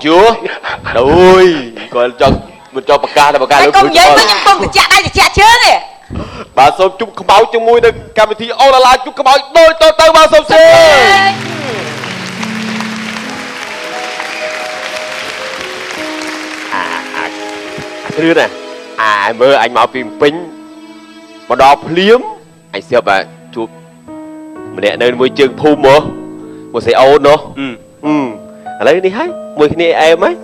chúa ôi còn cho bạc ca là bạc ca lớn con vậy với những con thì chạ đây thì chạ chưa nè bà sôm chúc không báo cho mui được cam thì ô là chúc không báo đôi tôi bà sôm xe thứ này mơ anh mau phim pính mà đọc liếm anh xem bà chụp mà nè nơi môi trường phum mà một xe ôn đó lấy đi hết mười cái này em ấy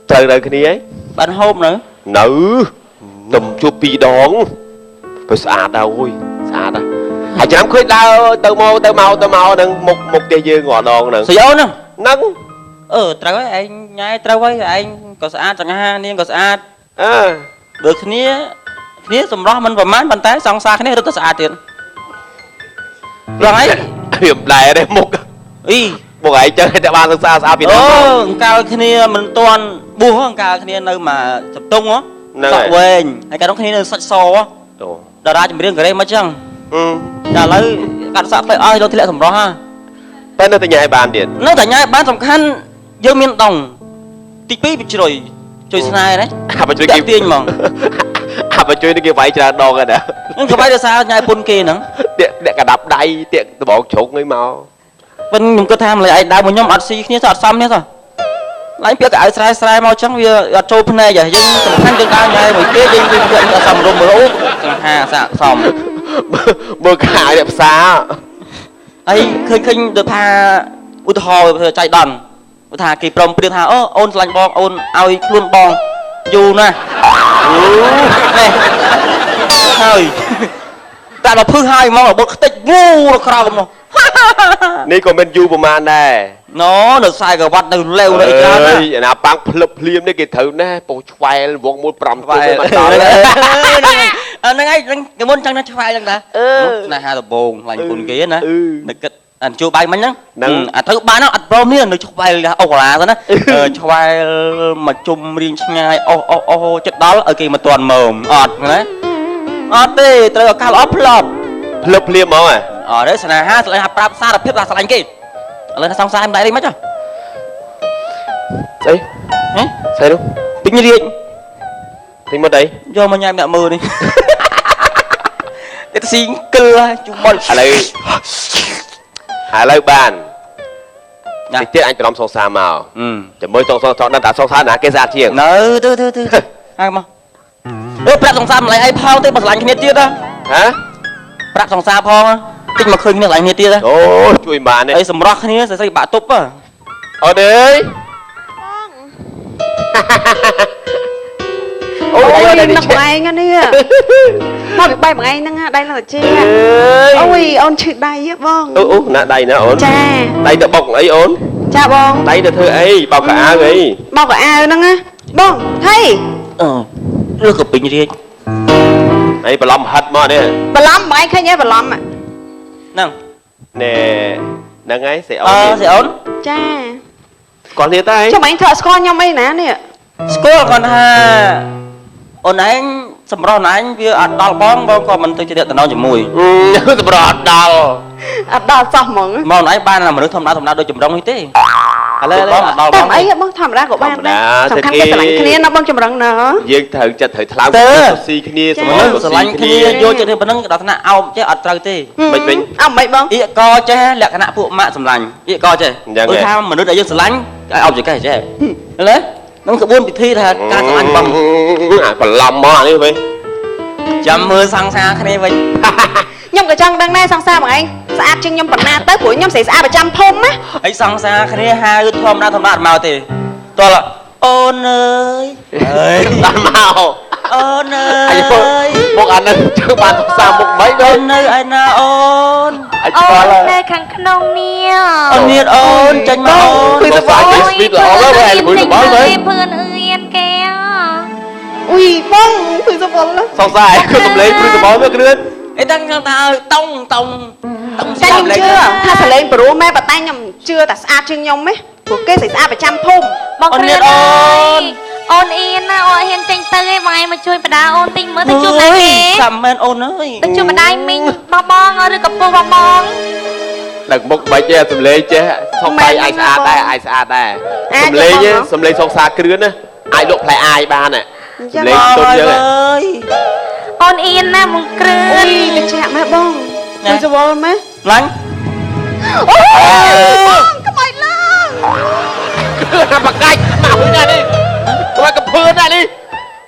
trời đời cái này ấy bạn hôm nữa nữ tầm chụp bị đón phải xa đâu ôi xa đâu anh chẳng khuyết đâu tao mau nâng một cây dưa ngọt đòn nè sử dụng nè nâng trời ơi anh nhai trâu ấy anh có sát chẳng ha nên có sát được kia sầm rõ mình vào mát bàn tay xong xa cái này rất là sát tiền rồi hiểm lại đây một ngày chơi tại ba xa xa bị đó cao cái này mình toàn bùa cao cái này nơi mà tập trung á sợ quên hay cái đó cái này sạch sò á đào ra cho mình riêng cái đây mà chăng nhà lấy cắt sạc phải ai đâu thì lại sầm rõ ha tên nó tại nhà bàn điện nó tại nhà bán sầm khăn dương miên đồng tịch bí bị rồi này đấy bà chơi kia tiền mà bà chơi cái váy cho đòn rồi nè nhưng cái váy là sao nhà pun kia nữa tiện cả đập đay tiện tôi bỏ trốn ấy mau bên mình cứ tham lại đào một nhóm ăn xí kia sọt xăm hết rồi lấy biết cái sai mau trắng bây trôi bên này vậy nhưng sầm khăn trên đao nhà mấy kia đi sầm rồi mỡ hà sạ sầm bơ cải đẹp xa ấy khinh được tha u thò chạy đòn thà kỳ prom đưa thà ôn lạnh bong ôn ao luôn bong dù nè này hơi ta là thứ hai mong là bậc tích ngu là không màนี่ก็เป็นยูประมาณได้nó được sai cái vắt từ leo đấy chứ nào băng phập liêm đấy cái thứ này bộ xoay vòng một pram xoay này cái môn trăng nó xoay chẳng ta này hai tập bồn lạnh cồn kia nè anh chưa bay mấy nhá thứ ba nó ăn prom này nó cho bay là ồ là đó cho bay mà chung riêng ngay chất đó ở kia mà toàn mồm đấy đi từ cao phập liêm không à đấy là ha lại hấp ráp xa là phép là sao anh kia lên xong xa em lại đi mất chưa đấy sao đúng tính như điện tính mất đấy do mà nhà mẹ mơ đi để xin cưa chúng mình hãy lấy bàn thì tiết anh phải làm xong xa màu chỉ mới xong đang đã xong xa nè cái ra chiếng nỡ tư ai mà bạc xong xa lại ai phao tới bạc lạnh cái tiết đó hả bạc xong xa phao tích mà khơi miếng lạnh tiết đó ôi chui mà này ấy sầm rock này sẽ xây bạ túp à ở đây ôi nặng bằng anh á nè mà bị bay bằng anh nè đây là chi ôi ôn chuyện đây á vâng nè đây nè ổn cha đây được bọc ấy ổn cha bông đây được thưa ấy bao cả a ấy bao cả a nè á bông thấy đưa cặp bình đi ấy bà lâm hất mà nè bà lâm mà anh khai nhé bà lâm à nè nè ấy sẽ ổn cha còn liệt tay cho mày thợ score nhau mấy nè nè score còn ha ôn anh sầm ron anh vì ăn đào bong còn mình tôi chỉ được nó chỉ mùi sầm ron đào ăn đào xong mỏng món ấy ban là một đứa thầm đau đôi chùm rong như thế tầm ấy bông thầm ra của ban đấy thầm khăn cái lạnh kia nó bông chùm rong nữa dương thử cho thử tháo xì kia lạnh kia vô cho nên bắn đó thằng nào ao chứ ở trời thế mình ông mấy bông ý co chứ lẹ cái nào phụ mạ sầm lạnh ý co chứ ôi sao mà đứa đấy dương lạnh cái ao gì cái chứ đấy nó cứ buôn bị thi thật ca sầm lạnh bằng còn lòng mà đi vậy chấm mưa sang xa cái này vậy nhom cái chân đang nay sang xa bằng anh xa chân nhom phần na tới buổi nhom xảy ra 100 thôm á ấy sang xa cái này hai đứa thôm ra màu thì tôi là ôn ơi đàn màu ôn ơi một anh chưa bàn sang một mấy đâu ôn ơi anh na ôn đây khăn khăn nia ôn nhiệt ôn tranh mà ôn tôi phải cái speed là ó đó em mới nói đấy phương yên kêu ui bông tôi sao bông lắm sao dài cứ tụm lấy tôi bó với cái đứa ấy đang ta tông tay nhom chưa tha sẽ lên pro mẹ bà tay nhom chưa ta xa chân nhom ấy của cái xảy ra 100 thôm ôn nhiệt ôn yên na ôn hiền tranh tơi vài mà chui bà đá ôn tinh mới tới chụp lại kì cầm men ôn ơi tới chụp bà đai mình bong bong rồi cặp bong bong lần một bài che tụm lấy che ថកបាយអាយស្អាតដែរអាយស្អាតដែរសំលេងសងសាគ្រឿនណាអាយលក់ផ្លែអាយបានណាសំលេងទុំយើង អូនអៀនណាមកគ្រឿ អូ ន យទៅចាក់ម៉ែបងទៅសវល់ម៉ែ ឡាញ់ អូយក្បាច់ឡើង គឺបកាច់មកវិញណានេះគាត់កំភឿនណានេះ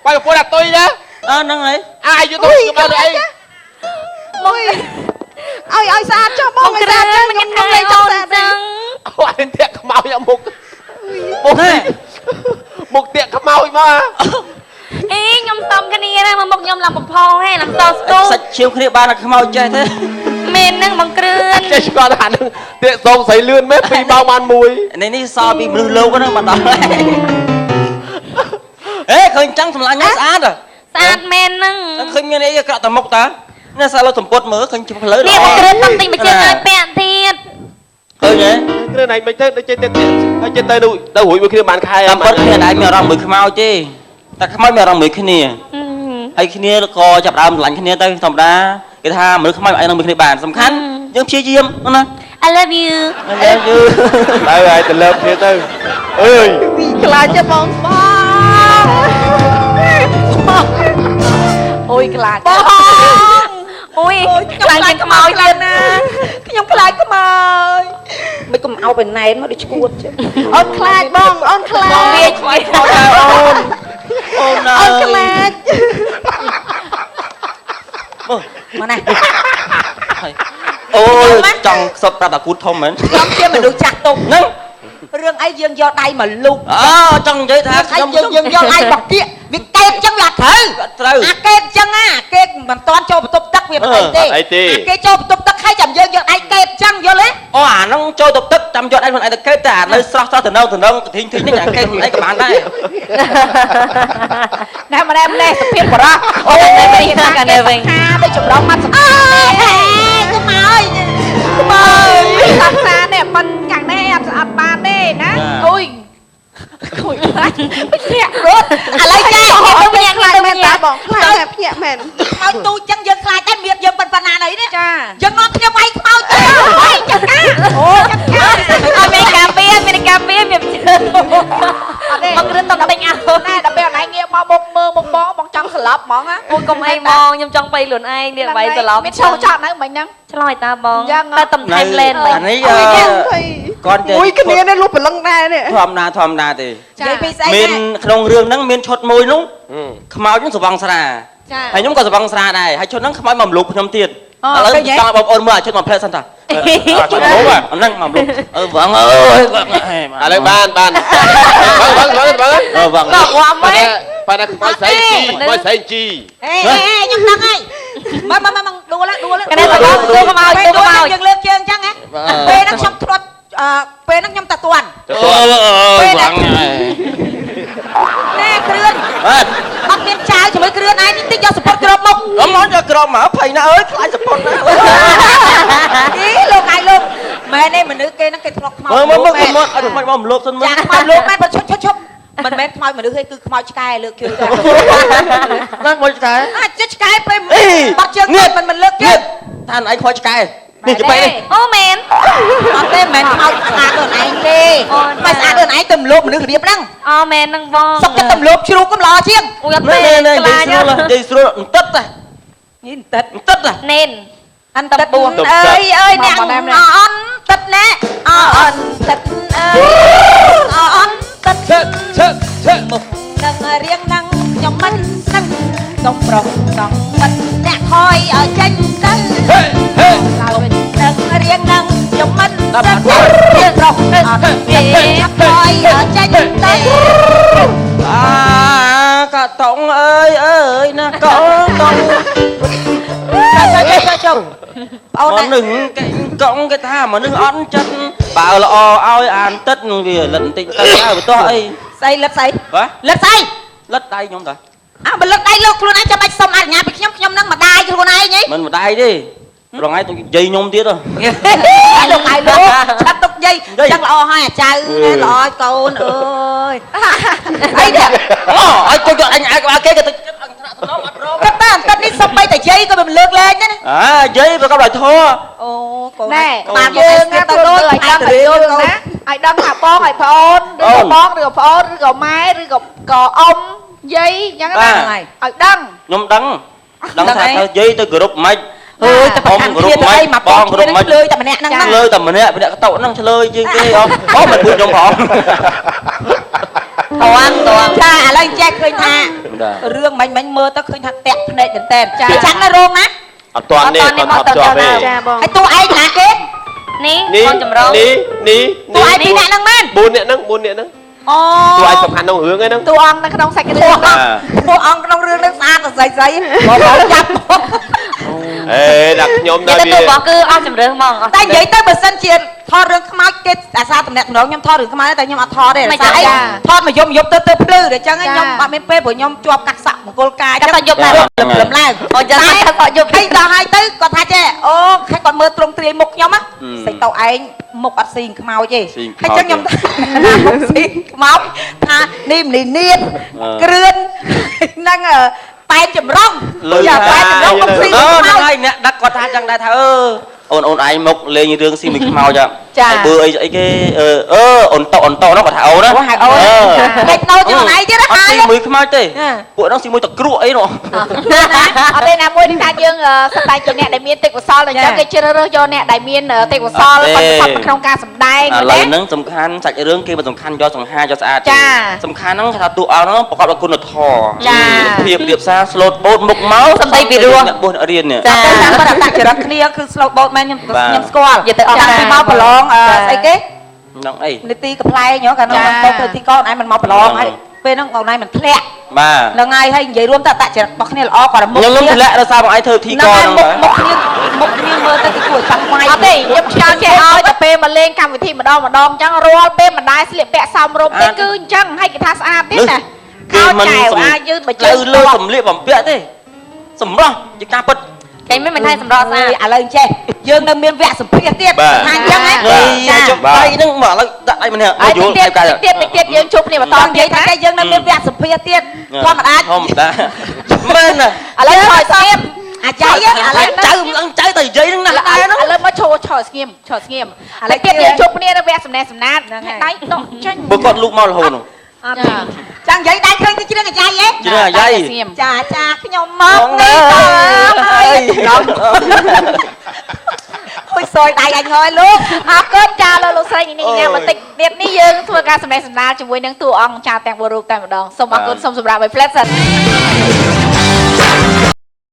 បាយកំភឿនអាតុយណា ហ្នឹងហើយ អាយយកទៅមកទៅអី អូយឲ្យស្អាតចុះបង មកគ្រឿនមិនគេធ្វើអូនចឹង អូនតាក់ខ្មោចយកមុខមុខតាក់ខ្មោចមក អេខ្ញុំតំគ្នាណាមកមុខខ្ញុំឡើងបំផងហេឡើងតស្ទូ សាច់ឈាមគ្នាបានតែខ្មោចចេះទេ មែនហ្នឹងមកគ្រឿន ចេះស្គាល់ថានឹងតាក់សងស្រីលឿនមែន2ម៉ោងបានមួយ នេះសល់ពីមនុស្សលោកហ្នឹងមកដល់ហេឃើញចឹងសម្លាញ់ហ្នឹងស្អាត ស្អាតមែនហ្នឹង ឃើញមានអីក្រក់តែមុខតានេះសាឡូសម្ពុតមើលឃើញជិះផ្លូវ នេះមកគ្រឿនតំទិញមកជើងឲ្យពាក់ទៀត ឃើញទេ គ្រឿងណៃមិនទៅចេះទៅហើយចេះទៅរួចមួយគ្នាបានខែ តាមពិតគ្នាដែរមានអារម្មណ៍មួយខ្មោចទេតែខ្មោចមានអារម្មណ៍មួយគ្នាហើយគ្នាក៏ចាប់ដើមស្រឡាញ់គ្នាទៅធម្មតាគេថាមនុស្សខ្មោចអាចនឹងមួយគ្នាបានសំខាន់យើងព្យាយាមណា I love you យើងយូរ ទៅហើយទៅលើបគ្នាទៅអើយ ពីខ្លាចទេបងអូយខ្លាចបង អូយខ្លាំងជាងខ្មោចទៀតណា ខ្ញុំខ្លាចខ្មោចមិនកុំឲ្យបណែនមកដូចឈួតចឹងអូនខ្លាចបងអូនខ្លាច បងវាឆ្វេងមកដល់ អូនណា អូនខ្លាច មកណាអូយចង់ខ្សត់ប្រាប់តាគូតធំមែន ខ្ញុំជាមនុស្សចាស់ទុំ ហ្នឹង រឿងអីយើងយកដៃមកលុក អូចង់និយាយថាខ្ញុំ យើងយកដៃបោះគៀកវាកេតចឹងវាត្រូវ ត្រូវ អាកេតចឹងណាកេតមិនតាន់ចូលបន្ទប់ទឹកវាមិនអីទេអាគេចូលបន្ទប់ទឹកហើយចាំយើងយកដៃកេតចឹងយល់ទេ អូអាហ្នឹងចូលទៅទឹកចាំយកឯងខ្លួនឯងទៅកេតតែអានៅស្រស់ស្រស់ទៅនៅធីងនេះអាកេតខ្លួនឯងក៏បានដែរ ណែម្នេះសុភាពបរោះ អូយតែវិញណាកានេះវិញ ថាដូចចម្រងមកសម្អាតខ្មោចសាសានេះមិនខាងនេះអត់ស្អាតបានទេណាអូយខ្លាចភ្ញាក់រត់ឥឡូវចាខ្ញុំភ្ញាក់ខ្លាចមែនតាបងខ្លាចតែភ្ញាក់មែនខ្មោចទូចឹងយើងខ្លាចតែមានយើងប៉ុណ្ណាណីនេះចាយើងនាំគ្នាវាយខ្មោចទៅអូយចាក់ណាអូចាក់ណា អត់មានការពារមានការពារមានជើងមកគ្រឿនតំទិញអោ ណែដល់ពេលអណៃងាកមកមុខមើលមុខបងចង់ស្លាប់ហ្មងណា អូយកុំអីមកខ្ញុំចង់bayខ្លួនឯងនេះបាយសឡប់ មានឈោចោតនៅមិញហ្នឹង ឆ្លោយតាបងតែតំថែមលេន អានេះគាត់ មួយគ្នានេះលុះព្រលឹងដែរនេះ ធម្មតាទេ និយាយពីស្អី មានក្នុងរឿងហ្នឹងមានឈុតមួយនោះខ្មោចហ្នឹងសវងស្រា ចា ហើយខ្ញុំក៏សវងស្រាដែរហើយឈុតហ្នឹងខ្មោចមកម្លូបខ្ញុំទៀតឥឡូវចង់បងប្អូនមើលអាឈុតមកផ្លែសិនតាឈុតមកហ្នឹងមកម្លូបវងអើយ ឥឡូវបានវង វង ក៏វ៉ាំវិញ ប៉ាណាខ្មោចស្រីជី អេខ្ញុំដឹងហើយមកដួល កណែបងទូកុំឲ្យ យើងលើកជើងចឹងហ៎ពេលហ្នឹងខ្ញុំធ្លាត់ពេលហ្នឹងខ្ញុំតាទាន់ វង ណែគ្រឿន បាទ អត់មានចៅជាមួយគ្រឿនឯងតិចយកសពតក្របមុខ អមយកក្រមមកភ័យណាអើយខ្លាចសពុតណា អីលោកឯងលោកមែនទេមនុស្សគេហ្នឹងគេធ្លាប់ខ្មោច មើលអត់ខ្មោចមកម្លូបសិនមើល ចាខ្មោចលោកមែនបើឈប់មិនមែនខ្មោចមនុស្សទេគឺខ្មោចឆ្កែលើកជើងតែ ហ្នឹងមកឆ្កែ អាចឆ្កែពេលបាត់ជើងមិនលើកជើង ថាឯងខ្មោចឆ្កែនេះទៅនេះ អូមែន អត់ទេមិនខ្មោចស្អាតដូចឯងទេមិនស្អាតដូចឯងទៅមលប់មនុស្សរៀបហ្នឹង អូមែនហ្នឹងបង សុកចិត្តទម្លាប់ជ្រូកកំឡោជាង អូយអត់ នេះ ទេ នេះ ខ្លាច និយាយស្រួលបន្តិចតា នេះទឹក បន្តិចតា ណេន អនទឹកអើយអ្នកអនទឹកណែអនទឹកអើយអនទឹក ឈឹកមក នឹងរៀងនឹងខ្ញុំមិននឹងសុំប្រុសសងមិនអ្នកថយឲ្យចេញទៅ ហេហេ ឡើងនឹងរៀងនឹងខ្ញុំមិននឹងរៀងប្រុសអត់មានអ្នកថយឲ្យចេញទៅ កតងអើយណាកតង ចុះបង មនុស្សកងគេថាមនុស្សអត់ចិត្តបើល្អឲ្យអានទឹកវាលិតបន្តិចទៅហើយបន្ទាស់អី ស្អីលឹកស្អី បាទ លឹកស្អី លិតដៃខ្ញុំតា អើបើលឹកដៃលោកខ្លួនឯងចាំបាច់សុំអនុញ្ញាតពីខ្ញុំនឹងម្ដាយខ្លួនឯងហី មិនម្ដាយទេ រងឯងទៅយាយខ្ញុំទៀតហ៎ លោកឯងលោកឆាត់ទុកយាយចឹងល្អហើយអាចៅល្អឲ្យកូនអើយអីនេះ អូឲ្យជួយអញឯងគេទៅចិត្តអញថ្នាក់ថ្នមអត់រង គាត់បានគាត់នេះសុំបីតែយាយក៏មិនលើកលែងដែរណា យាយប្រកបដោយធម៌ អូកូន ណែ បាន យើងណា ទៅ ទៅ ដូច ឲ្យដឹងឲ្យយល់ណាឲ្យដឹងថាបងឲ្យប្អូនឬក៏បងឬក៏ប្អូនឬក៏ម៉ែឬក៏អ៊ំយាយអញ្ចឹងណាឲ្យដឹង ខ្ញុំដឹងថាទៅយាយទៅគោរពមិន អើយតែប្រកាន់គ្នាទៅអីមកបងគ្នាលើយតែម្នាក់ហ្នឹងណា ឆ្លើយតែម្នាក់កតោហ្នឹងឆ្លើយជាងគេអូមិនពួកខ្ញុំផង តួចាឥឡូវចេះឃើញថារឿងមិញមើលទៅឃើញថាតាក់ភ្នែកមែនតើចាចាំនៅរោងណា អត់តាន់នេះអត់ជាប់ទេ ចាបង ហើយតួឯងណាគេ នេះ នេះ កូនចម្រុង នេះ តួឯងពីរនាក់ហ្នឹងមែន 4នាក់ហ្នឹង អូ តួឯងសំខាន់ក្នុងរឿងហ្នឹង តួអង្គនៅក្នុងសាច់រឿង តួអង្គក្នុងរឿងហ្នឹងស្អាតស្អីស្អីបងចាប់ អេដាក់ខ្ញុំ និ ដល់ យាយទៅ វា បងគឺអស់ជំរឿនហ្មងអស់ តែនិយាយទៅបើសិនជាថតរឿងខ្មោចគេអាសាតំណែងខ្ញុំថតរឿងខ្មោចតែខ្ញុំអត់ថតទេអាសាអីថតមកយប់ទៅភ្លឺតែអញ្ចឹងខ្ញុំអត់មានពេលព្រោះខ្ញុំជាប់កាត់សក់មង្គលការ តែយប់ដែរ លំឡើង អូចឹងតែយប់ ហើយដល់ហើយទៅគាត់ថាចេះអូខែគាត់មើលត្រង់ទ្រាយមុខខ្ញុំណាសេចទៅឯងមុខអត់ស៊ីខ្មោចទេហើយចឹងខ្ញុំមុខស៊ីខ្មោចថានេះមលីនៀនគ្រឿនហ្នឹងប៉ែនចម្រុង លើ យ៉ាប៉ែនចម្រុងមុខស៊ី ហ្នឹង ខ្មោច ហើយអ្នកដឹកគាត់ថាចឹងដែរថាអូនឯងមកលេងរឿងស៊ីមួយខ្មោច ចា បើអីគេអូនតហ្នឹងគាត់ថាអូនណា ហៅអូនហេតុនៅជាខ្លួនឯងទៀតណា អត់ ហើយ ស៊ីមួយខ្មោចទេពួកហ្នឹងស៊ីមួយតក្រួអីនោះ អត់ទេណាមួយនេះថាយើងសតែជាអ្នកដែលមានទេពកោសលអញ្ចឹងគេជ្រើសរើសយកអ្នកដែលមានទេពកោសលបទពិសោធន៍ក្នុងការសម្ដែង ឥឡូវ ណា ហ្នឹងសំខាន់សាច់រឿងគេមិនសំខាន់យកសង្ហាយកស្អាត ចា សំខាន់ហ្នឹងថាតួអង្គហ្នឹងប្រកបដោយគុណធម៌ ចា ភាពរៀបសារស្លូតបូតមុខមក សំដីពីរោះ អ្នកបោះអ្នករៀននេះ ចាតែតាមគាត់អត្តចរិតគ្នាគឺ slow boat មែនខ្ញុំស្គាល់ និយាយទៅអត់ ចាំពីមកប្រឡងស្អីគេ ហ្នឹងអី នីតិកំ pl ែងកាលនោះទៅធ្វើទីកនឯងមិនមកប្រឡងហើយពេលហ្នឹងបងឯងមិនធ្លាក់ បាទ ហ្នឹងហើយហើយនិយាយរួមទៅអត្តចរិតរបស់គ្នាល្អគាត់មុខ ខ្ញុំធ្លាក់ដោយសារបងឯងធ្វើធីក ហ្នឹង ហ្នឹង មុខគ្នាមើលទៅគឺគួរចាំខ្វាយ អត់ទេខ្ញុំឆ្លងចេះឲ្យតែពេលមកលេងកម្មវិធីម្ដងអញ្ចឹងរាល់ពេលមិនដែរស្លៀកពាក់សមរម្យទេគឺអញ្ចឹងឲ្យគេថាស្អាតទៀតណាខោចែវអាយឺតបើជើ លើ ង លើសម្លៀកបំពាក់ទេសម្រស់ជាការពិត គេមិនថាសម្រស់ស្អាត ឥឡូវចេះយើងនៅមានវគ្គសម្ភាសទៀតថាអញ្ចឹងហ៎ ចាចុះដៃហ្នឹងមកឥឡូវដាក់ដៃម្នាក់ ហើយ យល់ ទៀត តែកាយ ទៀតយើងជួបគ្នាបន្ត តោះនិ ទៀ យាយ ត ថា ណា គេយើងនៅមានវគ្គសម្ភាសទៀតធម្មតា ធម្មតាមែនណា ឥឡូវឆោយស្ងៀម អាចៃឥឡូវ ចៅឡើងចៅតែនិយាយហ្នឹងណា ឥឡូវមកឆោស្ងៀមឥឡូវទៀតយើងជួបគ្នានៅវគ្គសំណេះសំណាតដៃដកចេញ បើគាត់លូកមករហូតនោះ អត់ ចាំនិយាយដៃឃើញទៅជ្រឿងអាយ៉ៃហ៎ ជ្រឿងអាយ៉ៃ ស្ងៀម ចាខ្ញុំមកនេះតើហើយអូយសយដៃអញហើយលោក អរគុណចាលោកស្រីនេះណាបន្តិចទៀតនេះយើងធ្វើការសម្ដែងសម្ដាលជាមួយនឹងតួអង្គចាទាំង4រូបតែម្ដងសូមអរគុណសូមសម្រាប់ឲ្យ Flat សិន